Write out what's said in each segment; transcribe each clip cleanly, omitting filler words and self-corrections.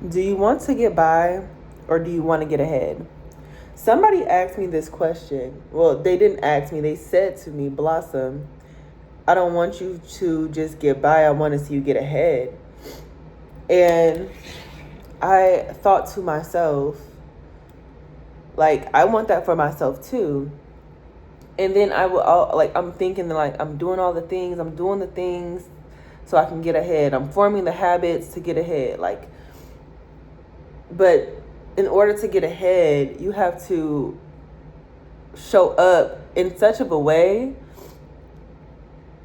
Do you want to get by or do you want to get ahead? Somebody asked me this question. Well, they didn't ask me, they said to me, Blossom, I don't want you to just get by. I want to see you get ahead. And I thought to myself, like, I want that for myself too. And then I'm thinking that, like, I'm doing all the things, I'm doing the things so I can get ahead. I'm forming the habits to get ahead. But in order to get ahead, you have to show up in such of a way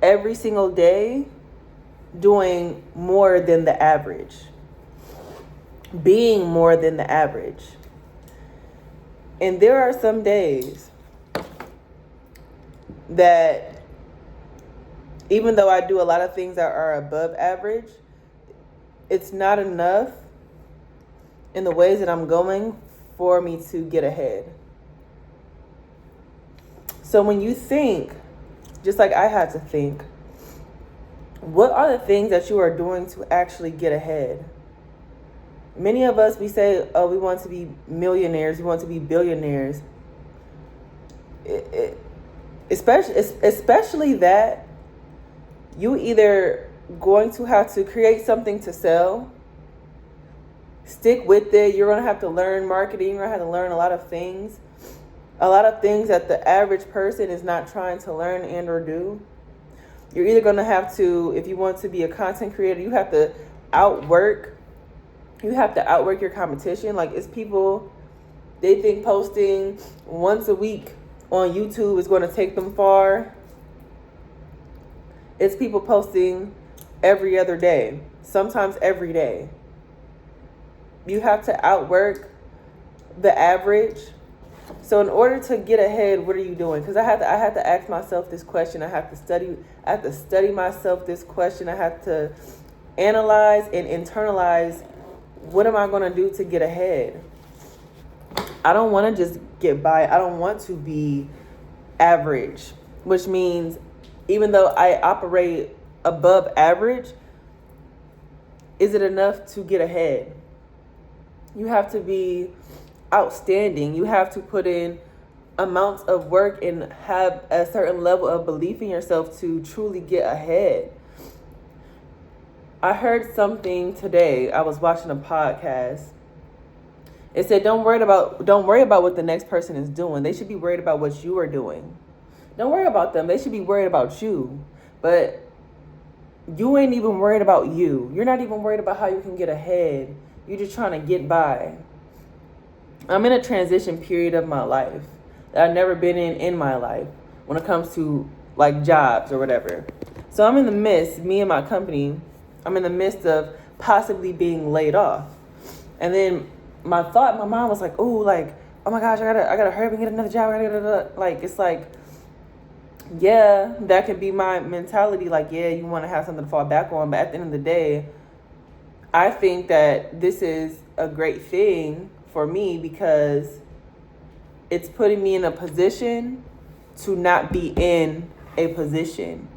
every single day, doing more than the average, being more than the average. And there are some days that, even though I do a lot of things that are above average, it's not enough in the ways that I'm going for me to get ahead. So when you think, just like I had to think, what are the things that you are doing to actually get ahead? Many of us, we say, oh, we want to be millionaires, we want to be billionaires. Especially that, you either going to have to create something to sell, stick with it. You're going to have to learn marketing. You're going to have to learn a lot of things that the average person is not trying to learn and or do. You're either going to have to, if you want to be a content creator, you have to outwork your competition. Like, it's people, they think posting once a week on YouTube is going to take them far. It's people posting every other day, sometimes every day. You have to outwork the average. So in order to get ahead, what are you doing? Because I had to ask myself this question. I have to study myself this question. I have to analyze and internalize, what am I going to do to get ahead? I don't want to just get by. I don't want to be average, which means even though I operate above average, is it enough to get ahead? You have to be outstanding. You have to put in amounts of work and have a certain level of belief in yourself to truly get ahead. I heard something today. I was watching a podcast. It said, don't worry about what the next person is doing. They should be worried about what you are doing. Don't worry about them. They should be worried about you. But you ain't even worried about you. You're not even worried about how you can get ahead. You're just trying to get by. I'm in a transition period of my life that I've never been in my life when it comes to like jobs or whatever. So I'm in the midst, me and my company, I'm in the midst of possibly being laid off. And then my mind was like, oh my gosh, I gotta hurry up and get another job. Like, it's like, yeah, that can be my mentality. Like, yeah, you want to have something to fall back on. But at the end of the day, I think that this is a great thing for me because it's putting me in a position to not be in a position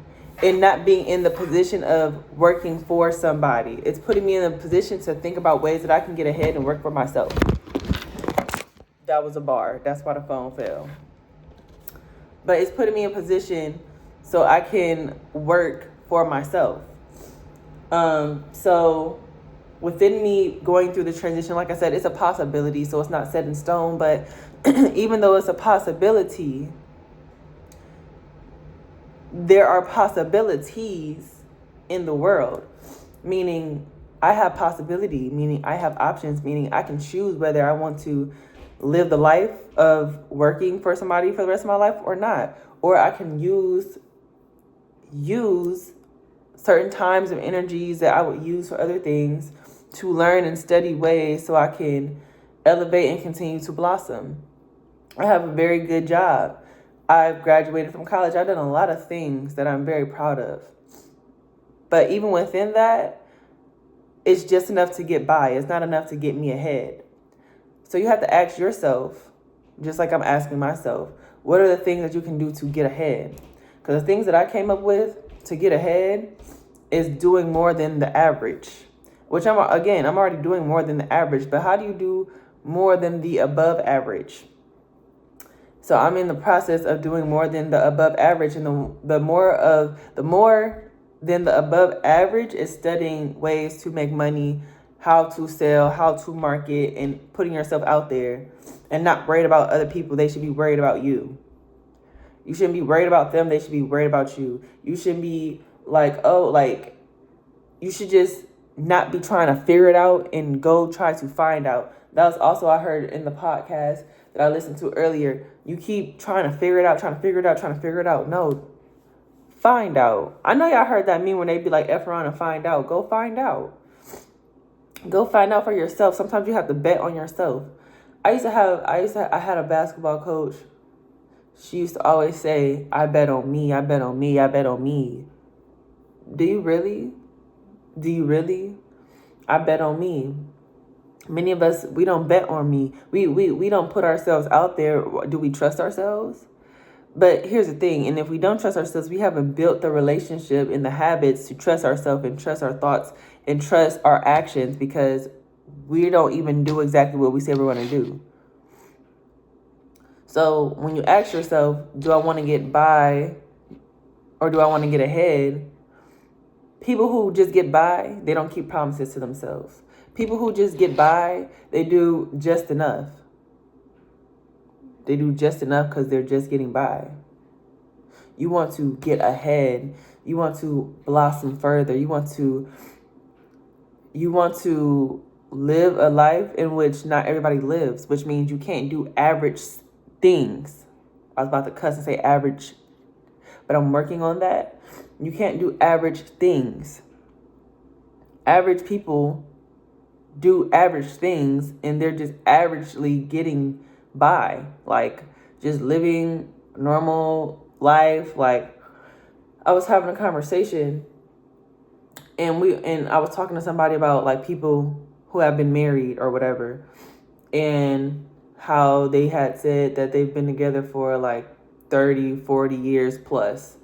and not being in the position of working for somebody. It's putting me in a position to think about ways that I can get ahead and work for myself. That was a bar. That's why the phone fell. But it's putting me in a position so I can work for myself. So within me going through the transition, like I said, it's a possibility, so it's not set in stone. But even though it's a possibility, there are possibilities in the world. Meaning I have possibility, meaning I have options, meaning I can choose whether I want to live the life of working for somebody for the rest of my life or not. Or I can use certain times of energies that I would use for other things to learn and study ways so I can elevate and continue to blossom. I have a very good job. I've graduated from college. I've done a lot of things that I'm very proud of. But even within that, it's just enough to get by. It's not enough to get me ahead. So you have to ask yourself, just like I'm asking myself, what are the things that you can do to get ahead? Because the things that I came up with to get ahead is doing more than the average. which I'm already doing more than the average, but how do you do more than the above average? So I'm in the process of doing more than the above average, and the more than the above average is studying ways to make money, how to sell, how to market, and putting yourself out there, and not worried about other people. They should be worried about you. You shouldn't be worried about them. They should be worried about you. You shouldn't be you should just not be trying to figure it out and go try to find out. That was also, I heard in the podcast that I listened to earlier. You keep trying to figure it out, trying to figure it out. No, find out. I know y'all heard that meme when they be like, F around and find out. Go find out. Go find out for yourself. Sometimes you have to bet on yourself. I had a basketball coach. She used to always say, I bet on me, I bet on me, I bet on me. Do you really? Do you really? I bet on me. Many of us, we don't bet on me. We don't put ourselves out there. Do we trust ourselves? But here's the thing. And if we don't trust ourselves, we haven't built the relationship and the habits to trust ourselves and trust our thoughts and trust our actions, because we don't even do exactly what we say we're going to do. So when you ask yourself, do I want to get by or do I want to get ahead? People who just get by, they don't keep promises to themselves. People who just get by, they do just enough. They do just enough because they're just getting by. You want to get ahead. You want to blossom further. You want to live a life in which not everybody lives, which means you can't do average things. I was about to cuss and say average, but I'm working on that. You can't do average things. Average people do average things, and they're just averagely getting by, like just living normal life. Like, I was having a conversation, and I was talking to somebody about like people who have been married or whatever, and how they had said that they've been together for like 30, 40 years plus.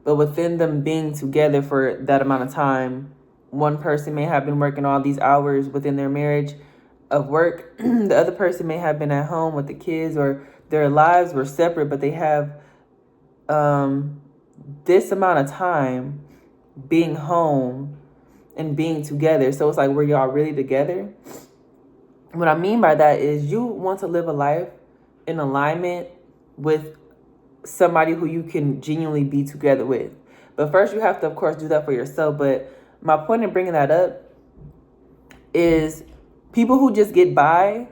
But within them being together for that amount of time, one person may have been working all these hours within their marriage of work. The other person may have been at home with the kids, or their lives were separate, but they have this amount of time being home and being together. So it's like, were y'all really together? What I mean by that is you want to live a life in alignment with somebody who you can genuinely be together with. But first you have to, of course, do that for yourself. But my point in bringing that up is people who just get by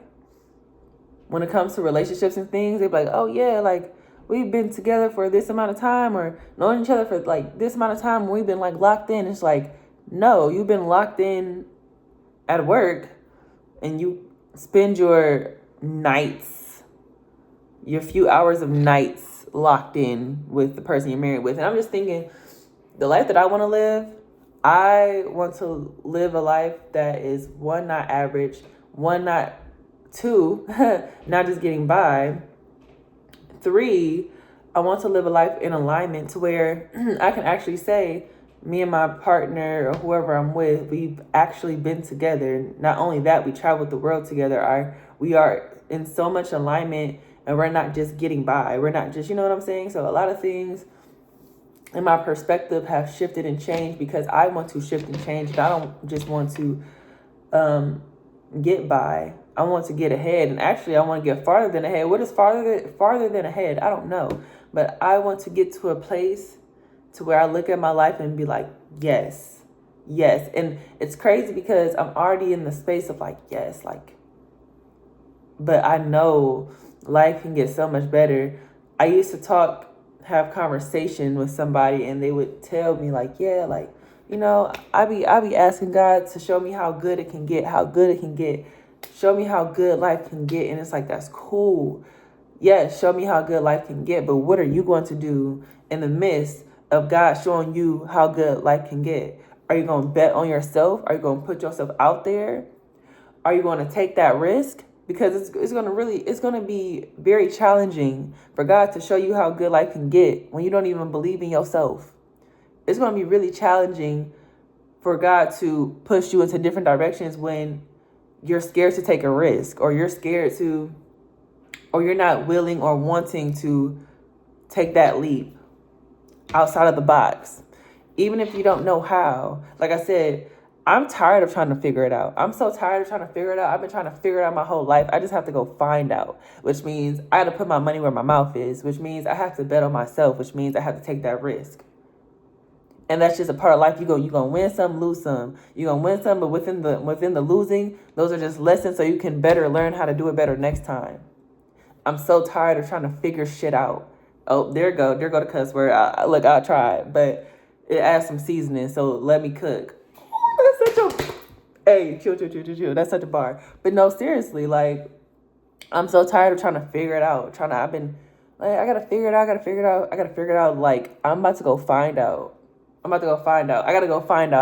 when it comes to relationships and things, they're like, oh yeah, like we've been together for this amount of time, or knowing each other for like this amount of time, we've been like locked in. It's like, no, you've been locked in at work, and you spend your nights, your few hours of nights locked in with the person you're married with. And I'm just thinking, the life that I want to live, I want to live a life that is, one, not average, one, not two, not just getting by. 3, I want to live a life in alignment to where I can actually say, me and my partner or whoever I'm with, we've actually been together. Not only that, we traveled the world together. We are in so much alignment, and we're not just getting by. We're not just, you know what I'm saying? So a lot of things in my perspective have shifted and changed because I want to shift and change. And I don't just want to get by. I want to get ahead. And actually, I want to get farther than ahead. What is farther than ahead? I don't know. But I want to get to a place to where I look at my life and be like, yes. And it's crazy because I'm already in the space of like, yes, like, but I know life can get so much better. I used to have conversation with somebody, and they would tell me like, yeah, like, you know, I be asking God to show me how good it can get, show me how good life can get. And it's like, that's cool. Yes, show me how good life can get. But what are you going to do in the midst of God showing you how good life can get? Are you going to bet on yourself? Are you going to put yourself out there? Are you going to take that risk? Because it's going to be very challenging for God to show you how good life can get when you don't even believe in yourself. It's going to be really challenging for God to push you into different directions when you're scared to take a risk, or you're scared to, or you're not willing or wanting to take that leap outside of the box. Even if you don't know how. Like I said, I'm tired of trying to figure it out. I'm so tired of trying to figure it out. I've been trying to figure it out my whole life. I just have to go find out, which means I have to put my money where my mouth is, which means I have to bet on myself, which means I have to take that risk. And that's just a part of life. You're gonna win some, lose some. You're gonna win some, but within the losing, those are just lessons so you can better learn how to do it better next time. I'm so tired of trying to figure shit out. Oh, there go the cuss word. Look, I tried, but it adds some seasoning, so let me cook. That's such a, hey, chill. That's such a bar. But no, seriously, like, I'm so tired of trying to figure it out. I've been, like, I gotta figure it out. Like, I'm about to go find out. I gotta go find out. I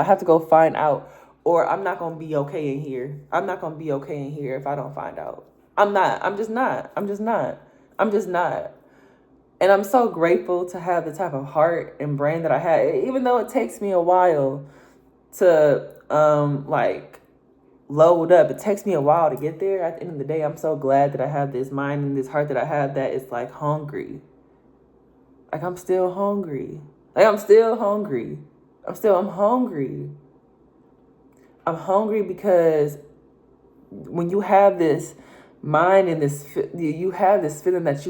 have to go find out, or I'm not gonna be okay in here. I'm not gonna be okay in here if I don't find out. I'm just not. And I'm so grateful to have the type of heart and brain that I had, even though it takes me a while to like load up. It takes me a while to get there. At the end of the day, I'm so glad that I have this mind and this heart that I have that is like hungry. Like, I'm still hungry. I'm hungry. I'm hungry because when you have this mind and you have this feeling that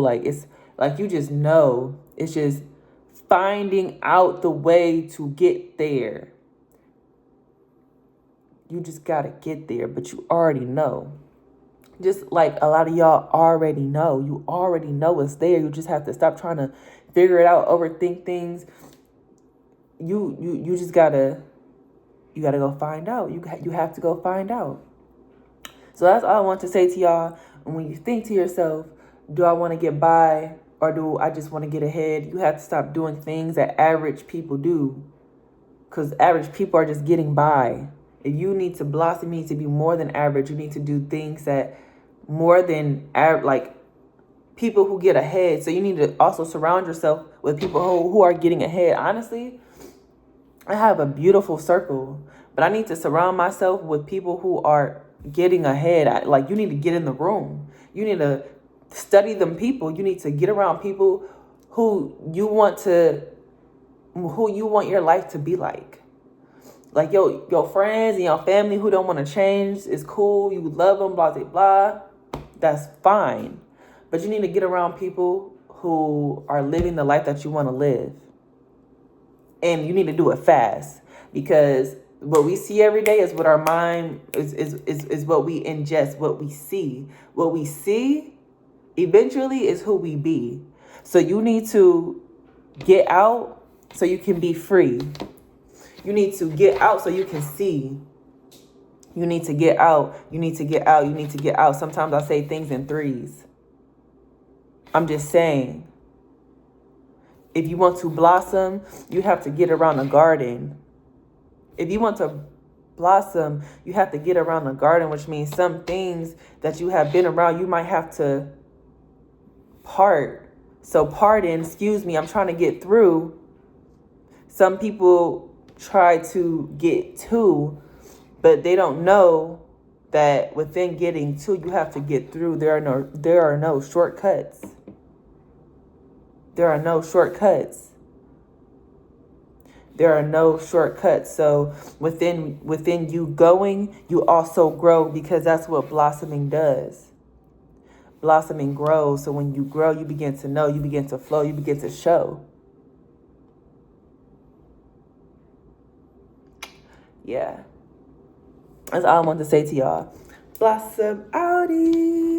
like it's like you just know. It's just finding out the way to get there. You just gotta get there, but you already know. Just like a lot of y'all already know. You already know it's there. You just have to stop trying to figure it out, overthink things. You just gotta go find out. You have to go find out. So that's all I want to say to y'all. And when you think to yourself, do I want to get by or do I just want to get ahead? You have to stop doing things that average people do, because average people are just getting by. If you need to blossom, you need to be more than average. You need to do things that more than like people who get ahead. So you need to also surround yourself with people who are getting ahead. Honestly, I have a beautiful circle, but I need to surround myself with people who are getting ahead. Like, you need to get in the room. You need to study them people. You need to get around people who you want your life to be like. Like, your friends and your family who don't want to change is cool. You love them, blah, blah, blah. That's fine. But you need to get around people who are living the life that you want to live. And you need to do it fast, because what we see every day is what our mind is what we ingest, what we see. What we see eventually is who we be. So you need to get out so you can be free. You need to get out so you can see. You need to get out. Sometimes I say things in threes. I'm just saying. If you want to blossom, you have to get around a garden. If you want to blossom, you have to get around the garden, which means some things that you have been around, you might have to part. So excuse me, I'm trying to get through. Some people try to get to, but they don't know that within getting to, you have to get through. There are no shortcuts. There are no shortcuts. So within you going, you also grow, because that's what blossoming does. Blossoming grows. So when you grow, you begin to know, you begin to flow, you begin to show. Yeah. That's all I want to say to y'all. Blossom outie.